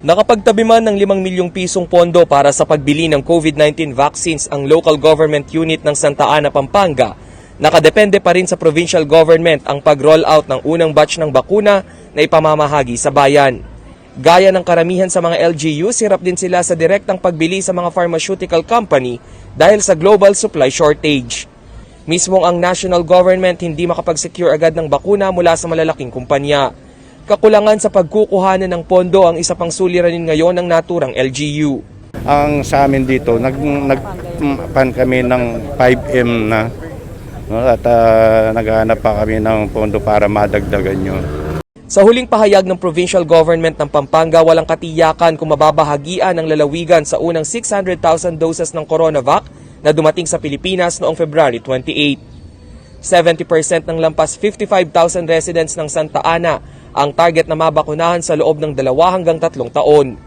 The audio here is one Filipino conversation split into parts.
Nakapagtabi man ng 5 milyong pisong pondo para sa pagbili ng COVID-19 vaccines ang local government unit ng Santa Ana, Pampanga, nakadepende pa rin sa provincial government ang pag-roll out ng unang batch ng bakuna na ipamamahagi sa bayan. Gaya ng karamihan sa mga LGUs, hirap din sila sa direktang pagbili sa mga pharmaceutical company dahil sa global supply shortage. Mismong ang national government hindi makapag-secure agad ng bakuna mula sa malalaking kumpanya. Kakulangan sa pagkukuhanan ng pondo ang isa pang suliranin ngayon ng naturang LGU. Ang sa amin dito, nagpan kami ng 5M na, no, at naghahanap pa kami ng pondo para madagdagan yun. Sa huling pahayag ng provincial government ng Pampanga, walang katiyakan kung mababahagian ng lalawigan sa unang 600,000 doses ng CoronaVac na dumating sa Pilipinas noong February 28. 70% ng lampas 55,000 residents ng Santa Ana ang target na mabakunahan sa loob ng 2 hanggang 3 taon.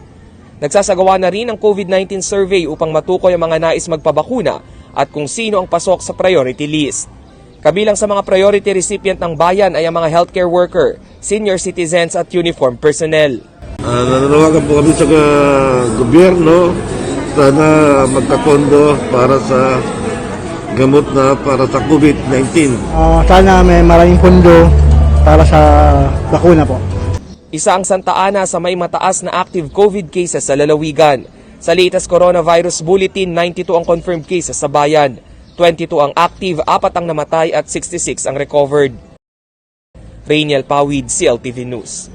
Nagsasagawa na rin ang COVID-19 survey upang matukoy ang mga nais magpabakuna at kung sino ang pasok sa priority list. Kabilang sa mga priority recipient ng bayan ay ang mga healthcare worker, senior citizens at uniform personnel. Nananawagan po kami sa gobyerno, sana magkapondo para sa gamot na para sa COVID-19. Sana may maraming pondo para sa bakuna po. Isa ang Santa Ana sa may mataas na active COVID cases sa lalawigan. Sa latest coronavirus bulletin, 92 ang confirmed cases sa bayan. 22 ang active, 4 ang namatay at 66 ang recovered. Rainiel Pawid, CLTV News.